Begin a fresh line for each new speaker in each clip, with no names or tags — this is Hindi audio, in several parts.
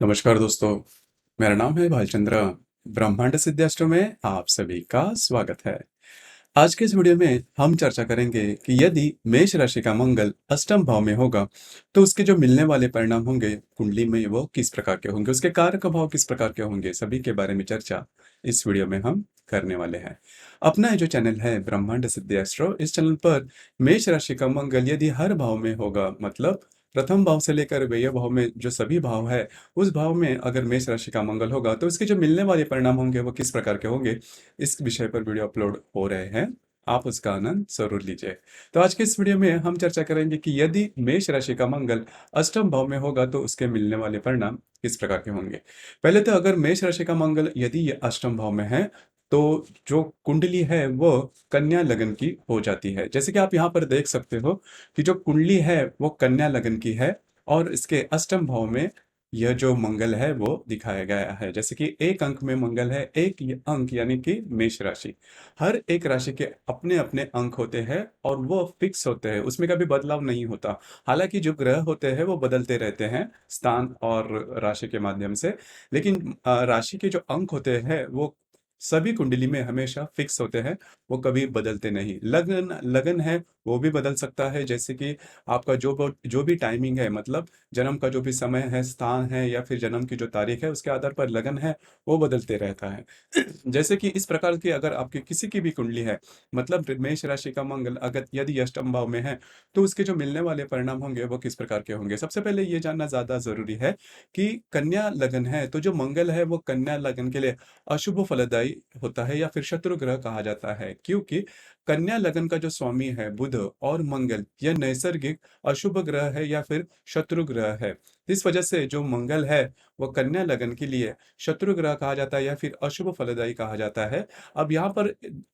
नमस्कार दोस्तों, मेरा नाम है भालचंद्र। ब्रह्मांड सिद्धाश्रम में आप सभी का स्वागत है। आज के इस वीडियो में हम चर्चा करेंगे कि यदि मेष राशि का मंगल अष्टम भाव में होगा तो उसके जो मिलने वाले परिणाम होंगे कुंडली में वो किस प्रकार के होंगे, उसके कारक भाव किस प्रकार के होंगे, सभी के बारे में चर्चा इस वीडियो में हम करने वाले हैं। अपना ये जो चैनल है ब्रह्मांड सिद्धाश्रम, इस चैनल पर मेष राशि का मंगल यदि हर भाव में होगा, मतलब प्रथम भाव से लेकर व्यय भाव में जो सभी भाव है, उस भाव में अगर मेष राशि का मंगल होगा तो उसके जो मिलने वाले परिणाम होंगे वो किस प्रकार के होंगे, इस विषय पर वीडियो अपलोड हो रहे हैं। आप उसका आनंद जरूर लीजिए। तो आज के इस वीडियो में हम चर्चा करेंगे कि यदि मेष राशि का मंगल अष्टम भाव में होगा तो उसके मिलने वाले परिणाम किस प्रकार के होंगे। पहले तो अगर मेष राशि का मंगल यदि ये अष्टम भाव में है तो जो कुंडली है वो कन्या लगन की हो जाती है। जैसे कि आप यहाँ पर देख सकते हो कि जो कुंडली है वो कन्या लगन की है और इसके अष्टम भाव में यह जो मंगल है वो दिखाया गया है। जैसे कि एक अंक में मंगल है, एक अंक यानी कि मेष राशि। हर एक राशि के अपने अपने अंक होते हैं और वो फिक्स होते हैं, उसमें कभी बदलाव नहीं होता। हालांकि जो ग्रह होते हैं वो बदलते रहते हैं स्थान और राशि के माध्यम से, लेकिन राशि के जो अंक होते हैं वो सभी कुंडली में हमेशा फिक्स होते हैं, वो कभी बदलते नहीं। लगन लगन है वो भी बदल सकता है, जैसे कि आपका जो भी टाइमिंग है, मतलब जन्म का जो भी समय है, स्थान है या फिर जन्म की जो तारीख है, उसके आधार पर लगन है वो बदलते रहता है। जैसे कि इस प्रकार की अगर आपकी किसी की भी कुंडली है, मतलब मेष राशि का मंगल अगर यदि अष्टम भाव में है तो उसके जो मिलने वाले परिणाम होंगे वो किस प्रकार के होंगे। सबसे पहले ये जानना ज्यादा जरूरी है कि कन्या लगन है तो जो मंगल है वो कन्या लगन के लिए अशुभ फलदायी होता है या फिर शत्रु ग्रह कहा जाता है, क्योंकि कन्या लगन का जो स्वामी है बुध और मंगल, यह नैसर्गिक अशुभ ग्रह है या फिर शत्रु ग्रह है। इस वजह से जो मंगल है वो कन्या लगन के लिए शत्रु ग्रह कहा जाता है या फिर अशुभ फलदायी कहा जाता है। अब यहाँ पर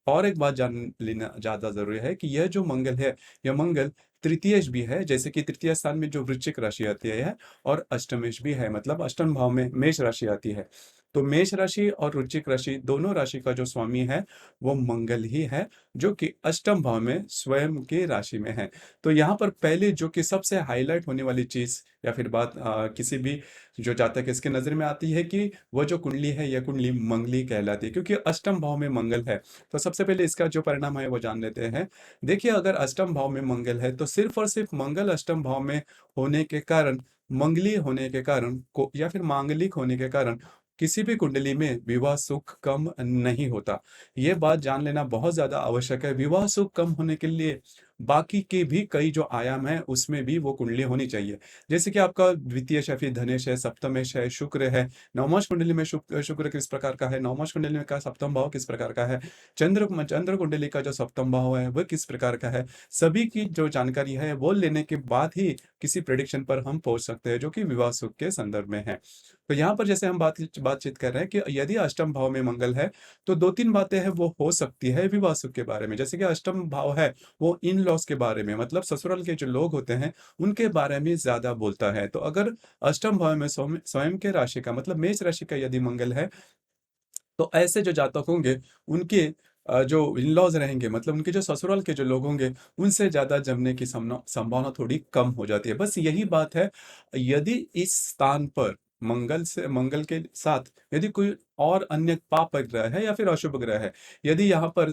और एक बात जान लेना ज्यादा जरूरी है कि यह जो मंगल है, यह मंगल तृतीयेश भी है। जैसे कि तृतीय स्थान में जो वृश्चिक राशि आती है और अष्टमेश भी है, मतलब अष्टम भाव में मेष राशि आती है। तो मेष राशि और वृश्चिक राशि दोनों राशि का जो स्वामी है वो मंगल ही है, जो कि अष्टम भाव में स्वयं के राशि में है। तो यहाँ पर पहले जो कि सबसे हाईलाइट होने वाली चीज या फिर बात किसी भी जो जातक इसके नजर में आती है कि वो जो कुंडली है यह कुंडली मंगली कहलाती है, क्योंकि अष्टम भाव में मंगल है। तो सबसे पहले इसका जो परिणाम है वो जान लेते हैं। देखिए, अगर अष्टम भाव में मंगल है तो सिर्फ और सिर्फ मंगल अष्टम भाव में होने के कारण, मंगली होने के कारण को या फिर मांगलिक होने के कारण किसी भी कुंडली में विवाह सुख कम नहीं होता। ये बात जान लेना बहुत ज्यादा आवश्यक है। विवाह सुख कम होने के लिए बाकी के भी कई जो आयाम है उसमें भी वो कुंडली होनी चाहिए। जैसे कि आपका द्वितीय है, फिर धनेश है, सप्तमेश है, शुक्र है। नवमाश कुंडली में शुक्र किस प्रकार का है, नवमाश कुंडली में का सप्तम भाव किस प्रकार का है, चंद्र कुंडली का जो सप्तम भाव है वह किस प्रकार का है, सभी की जो जानकारी है वो लेने के बाद ही किसी प्रेडिक्शन पर हम पहुंच सकते हैं जो कि विवाह सुख के संदर्भ में है। तो यहाँ पर जैसे हम बातचीत कर रहे हैं कि यदि अष्टम भाव में मंगल है तो दो तीन बातें हैं वो हो सकती है विवाह सुख के बारे में। जैसे कि अष्टम भाव है वो इन लॉस के बारे में, मतलब ससुराल के जो लोग होते हैं उनके बारे में ज्यादा बोलता है। तो अगर अष्टम भाव में स्वयं स्वयं के राशि का, मतलब मेष राशि का यदि मंगल है तो ऐसे जो जातक होंगे उनके जो इन लॉज रहेंगे, मतलब उनके जो ससुराल के जो लोग होंगे उनसे ज्यादा जमने की संभावना थोड़ी कम हो जाती है। बस यही बात है। यदि इस स्थान पर मंगल के साथ यदि कोई और अन्य पाप ग्रह है या फिर अशुभ ग्रह है, यदि यहाँ पर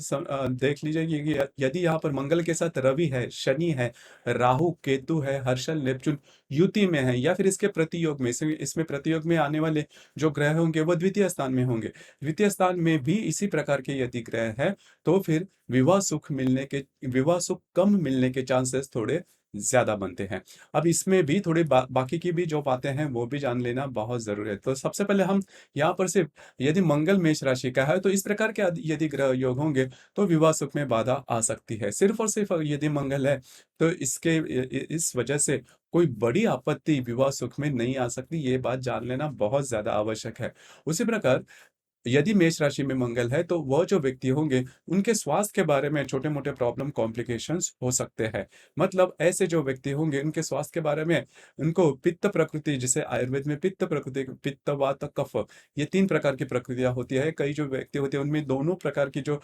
देख लीजिए कि यदि यहाँ पर मंगल के साथ रवि है, शनि है, राहु केतु है, हर्षल नेपचुन युति में है, या फिर इसके प्रतियोग में, इसमें प्रतियोग में आने वाले जो ग्रह होंगे वो द्वितीय स्थान में होंगे, द्वितीय स्थान में भी इसी प्रकार के यदि ग्रह है, तो फिर विवाह सुख कम मिलने के चांसेस थोड़े ज्यादा बनते हैं। अब इसमें भी थोड़ी बाकी की भी जो बातें हैं वो भी जान लेना बहुत जरूरी है। तो सबसे पहले हम यहाँ पर सिर्फ यदि मंगल मेष राशि का है तो इस प्रकार के यदि ग्रह योग होंगे तो विवाह सुख में बाधा आ सकती है। सिर्फ और सिर्फ यदि मंगल है तो इस वजह से कोई बड़ी आपत्ति विवाह सुख में नहीं आ सकती। ये बात जान लेना बहुत ज्यादा आवश्यक है। उसी प्रकार यदि मेष राशि में मंगल है तो वह जो व्यक्ति होंगे उनके स्वास्थ्य के बारे में छोटे-मोटे प्रॉब्लम कॉम्प्लिकेशंस हो सकते हैं। मतलब ऐसे जो व्यक्ति होंगे उनके स्वास्थ्य के बारे में उनको पित्त प्रकृति जिसे आयुर्वेद में पित्त प्रकृति पित्त, वात, कफ ये 3 प्रकार की प्रकृतियाँ होती है। कई जो व्यक्ति होते हैं उनमें दोनों प्रकार की जो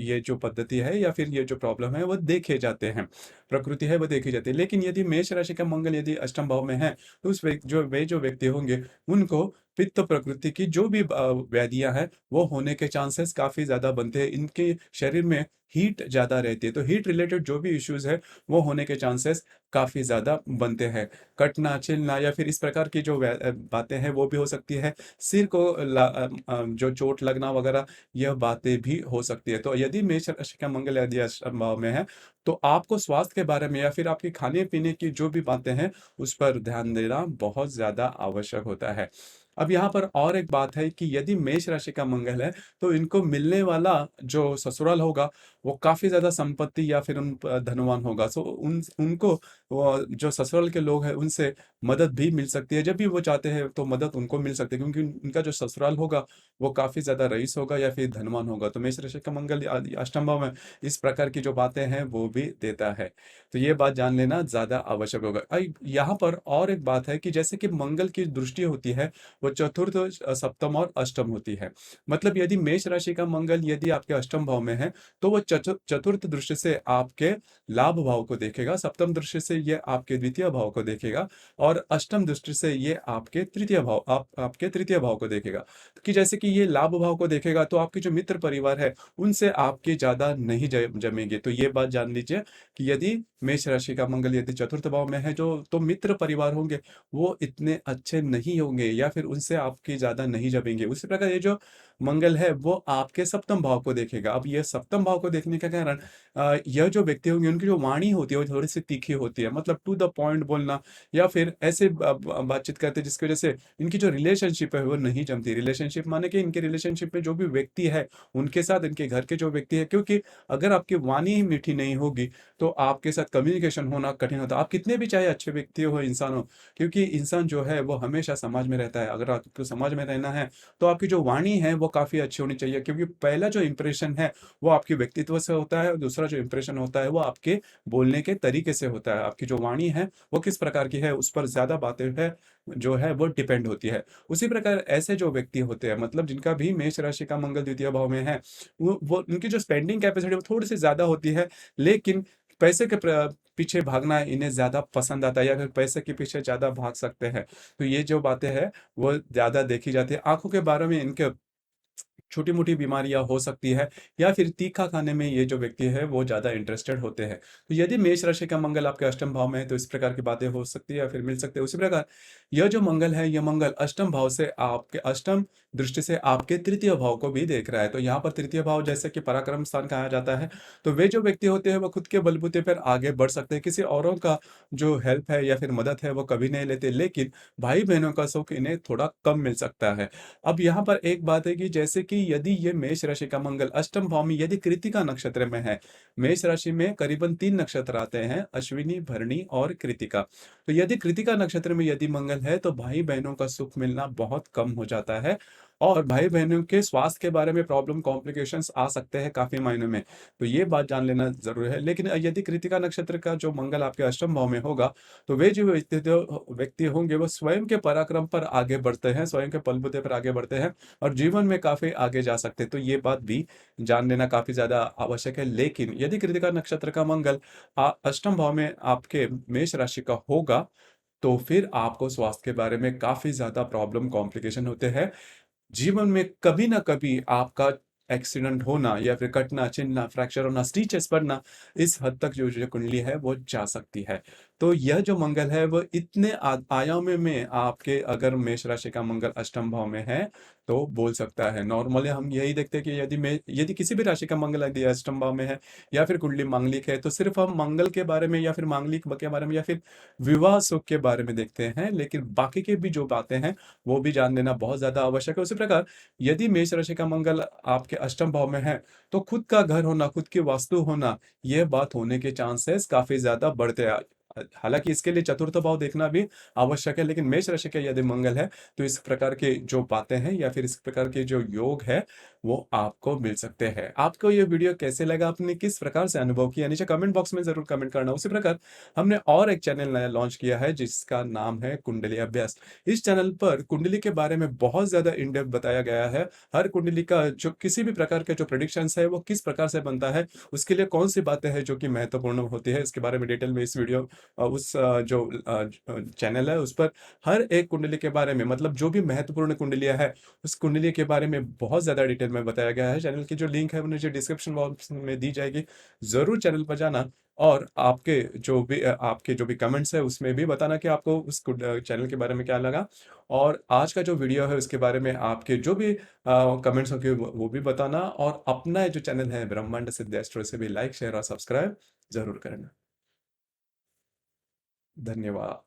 ये जो पद्धति है या फिर ये जो प्रॉब्लम है वो देखे जाते हैं। प्रकृति है वो देखी जाती है। लेकिन यदि मेष राशि का मंगल यदि अष्टम भाव में है तो उस वे जो व्यक्ति होंगे उनको पित्त प्रकृति की जो भी व्याधियाँ हैं, वो होने के चांसेस काफ़ी ज़्यादा बनते हैं। इनके शरीर में हीट ज़्यादा रहती है, तो हीट रिलेटेड जो भी इश्यूज़ है, वो होने के चांसेस काफ़ी ज़्यादा बनते हैं। कटना, छिलना या फिर इस प्रकार की जो बातें हैं, वो भी हो सकती है। सिर को जो चोट लगना वगैरह, यह बातें भी हो सकती है। तो यदि मेष राशि का मंगल यदि अष्टम भाव में है, तो आपको स्वास्थ्य के बारे में या फिर आपके खाने-पीने की जो भी बातें हैं, उस पर ध्यान देना बहुत ज़्यादा आवश्यक होता है। अब यहाँ पर और एक बात है कि यदि मेष राशि का मंगल है, तो इनको मिलने वाला जो ससुराल होगा, वो काफ़ी ज़्यादा संपत्ति या फिर धनवान होगा। सो उनको जो ससुराल के लोग हैं, उनसे मदद भी मिल सकती है। जब भी वो चाहते हैं, तो मदद उनको मिल सकती है क्योंकि उनका जो ससुराल होगा, वो काफ़ी ज़्यादा रईस होगा या फिर धनवान होगा। तो मेष राशि का मंगल अष्टम भाव में इस प्रकार की जो बातें हैं, वो भी देता है। तो ये बात जान लेना ज़्यादा आवश्यक होगा। यहाँ पर और एक बात है कि जैसे कि मंगल की दृष्टि होती है, वो चतुर्थ, सप्तम और अष्टम होती है। मतलब यदि मेष राशि का मंगल यदि आपके अष्टम भाव में है, तो वो चतुर्थ दृष्टि से आपके लाभ भाव को देखेगा, सप्तम दृष्टि से ये आपके द्वितीय भाव को देखेगा और अष्टम दृष्टि से ये आपके तृतीय भाव आपके तृतीय भाव को देखेगा। कि जैसे कि ये लाभ भाव को देखेगा तो आपके जो मित्र परिवार है, उनसे आपकी ज़्यादा नहीं जमेंगे। तो ये बात जान लीजिए कि यदि मेष राशि का मंगल यदि चतुर्थ भाव में है जो तो मित्र परिवार होंगे वो इतने अच्छे नहीं होंगे या फिर उनसे आपकी ज़्यादा नहीं जमेंगे। उसी प्रकार ये जो मंगल है वो आपके सप्तम भाव को देखेगा। अब ये सप्तम भाव को देखने का कारण यह जो व्यक्ति होंगे उनकी जो वाणी होती है वो थोड़ी-सी तीखी होती है। मतलब टू द पॉइंट बोलना या फिर ऐसे बातचीत करते हैं जिसकी वज़ह से इनकी जो रिलेशनशिप है वो नहीं जमती। रिलेशनशिप माने कि इनके रिलेशनशिप में जो भी व्यक्ति है उनके साथ इनके घर के जो व्यक्ति है क्योंकि अगर आपकी वाणी ही मीठी नहीं होगी तो आपके साथ कम्युनिकेशन होना कठिन होता है। आप कितने भी चाहे अच्छे व्यक्ति हो, इंसान हो, क्योंकि इंसान जो है वो हमेशा समाज में रहता है। अगर आपको समाज में रहना है, तो आपकी जो वाणी है वो काफ़ी अच्छी होनी चाहिए क्योंकि पहला जो इंप्रेशन है वो आपके व्यक्तित्व से होता है और दूसरा जो इंप्रेशन होता है वो आपके बोलने के तरीके से होता है। आपकी जो वाणी है वो किस प्रकार की है उस पर ज़्यादा बातें है जो है वो डिपेंड होती है। उसी प्रकार ऐसे जो व्यक्ति होते हैं मतलब जिनका भी मेष राशि का मंगल द्वितीय भाव में है, वो उनकी जो स्पेंडिंग कैपेसिटी वो थोड़ी-सी ज़्यादा होती है, लेकिन पैसे के पीछे भागना इन्हें ज़्यादा पसंद आता है या फिर पैसे के पीछे ज़्यादा भाग सकते हैं। तो ये जो बातें हैं, वो ज़्यादा देखी जाती है। आँखों के बारे में इनके छोटी-मोटी बीमारियाँ हो सकती है या फिर तीखा खाने में ये जो व्यक्ति है वो ज़्यादा इंटरेस्टेड होते हैं। तो यदि मेष राशि का मंगल आपके अष्टम भाव में है तो इस प्रकार की बातें हो सकती है या फिर मिल सकते हैं। उसी प्रकार यह जो मंगल है, यह मंगल अष्टम भाव से आपके अष्टम दृष्टि से आपके तृतीय भाव को भी देख रहा है। तो यहाँ पर तृतीय भाव जैसे कि पराक्रम स्थान कहा जाता है, तो वे जो व्यक्ति होते हैं वो खुद के बलबूते पर आगे बढ़ सकते हैं। किसी औरों का जो हेल्प है या फिर मदद है वो कभी नहीं लेते, लेकिन भाई-बहनों का सुख इन्हें थोड़ा कम मिल सकता है। अब यहाँ पर एक बात है कि जैसे कि यदि ये मेष राशि का मंगल अष्टम भाव में यदि कृतिका नक्षत्र में है, मेष राशि में करीबन 3 नक्षत्र आते हैं, अश्विनी, भरणी और कृतिका। तो यदि कृतिका नक्षत्र में यदि मंगल है, तो भाई-बहनों का सुख मिलना बहुत कम हो जाता है और भाई-बहनों के स्वास्थ्य के बारे में प्रॉब्लम कॉम्प्लिकेशंस आ सकते हैं काफ़ी मायनों में। तो ये बात जान लेना ज़रूरी है। लेकिन यदि कृतिका नक्षत्र का जो मंगल आपके अष्टम भाव में होगा, तो वे जो व्यक्ति होंगे वो स्वयं के पराक्रम पर आगे बढ़ते हैं, स्वयं के बलबूते पर आगे बढ़ते हैं और जीवन में काफ़ी आगे जा सकते हैं। तो ये बात भी जान लेना काफ़ी ज़्यादा आवश्यक है। लेकिन यदि कृतिका नक्षत्र का मंगल अष्टम भाव में आपके मेष राशि का होगा, तो फिर आपको स्वास्थ्य के बारे में काफ़ी ज़्यादा प्रॉब्लम कॉम्प्लिकेशन होते हैं। जीवन में कभी ना कभी आपका एक्सीडेंट होना या फिर कटना, छिलना, फ्रैक्चर होना, स्टिचेस पड़ना, इस हद तक जो कुंडली है वो जा सकती है। तो यह जो मंगल है वो इतने आयामों में आपके अगर मेष राशि का मंगल अष्टम भाव में है, तो बोल सकता है। नॉर्मली हम यही देखते हैं कि यदि किसी भी राशि का मंगल यदि अष्टम भाव में है या फिर कुंडली मांगलिक है, तो सिर्फ़ हम मंगल के बारे में या फिर मांगलिक के बारे में या फिर विवाह सुख के बारे में देखते हैं, लेकिन बाकी की भी जो बातें हैं वो भी जान लेना बहुत ज़्यादा आवश्यक है। उसी प्रकार यदि मेष राशि का मंगल आपके अष्टम भाव में है, तो खुद का घर होना, खुद की वास्तु होना, ये बात होने के चांसेस काफ़ी ज़्यादा बढ़ते हैं। हालाँकि इसके लिए चतुर्थ भाव देखना भी आवश्यक है, लेकिन मेष राशि का यदि मंगल है, तो इस प्रकार के जो बातें हैं या फिर इस प्रकार के जो योग है, वो आपको मिल सकते हैं। आपको ये वीडियो कैसे लगा? आपने किस प्रकार से अनुभव किया? नीचे कमेंट बॉक्स में ज़रूर कमेंट करना। उसी प्रकार हमने और एक चैनल नया लॉन्च किया है, जिसका नाम है कुंडली अभ्यास। इस चैनल पर कुंडली के बारे में बहुत ज़्यादा इन डेप्थ बताया गया है। हर कुंडली का जो किसी भी प्रकार के जो प्रेडिक्शंस है, वो किस प्रकार से बनता है, उसके लिए कौन-सी बातें हैं जो कि महत्वपूर्ण होती है, इसके बारे में डिटेल में इस वीडियो जो चैनल है उस पर हर एक कुंडली के बारे में, मतलब जो भी महत्वपूर्ण कुंडलियाँ है, उस कुंडली के बारे में बहुत ज़्यादा डिटेल में बताया गया है। चैनल की जो लिंक है वो नीचे डिस्क्रिप्शन बॉक्स में दी जाएगी। ज़रूर चैनल पर जाना और आपके जो भी कमेंट्स है उसमें भी बताना कि आपको उस चैनल के बारे में क्या लगा। और आज का जो वीडियो है उसके बारे में आपके जो भी कमेंट्स होंगे वो भी बताना, और अपना जो चैनल है ब्रह्मांड सिद्ध एस्ट्रो से भी लाइक, शेयर और सब्सक्राइब ज़रूर करना। धन्यवाद।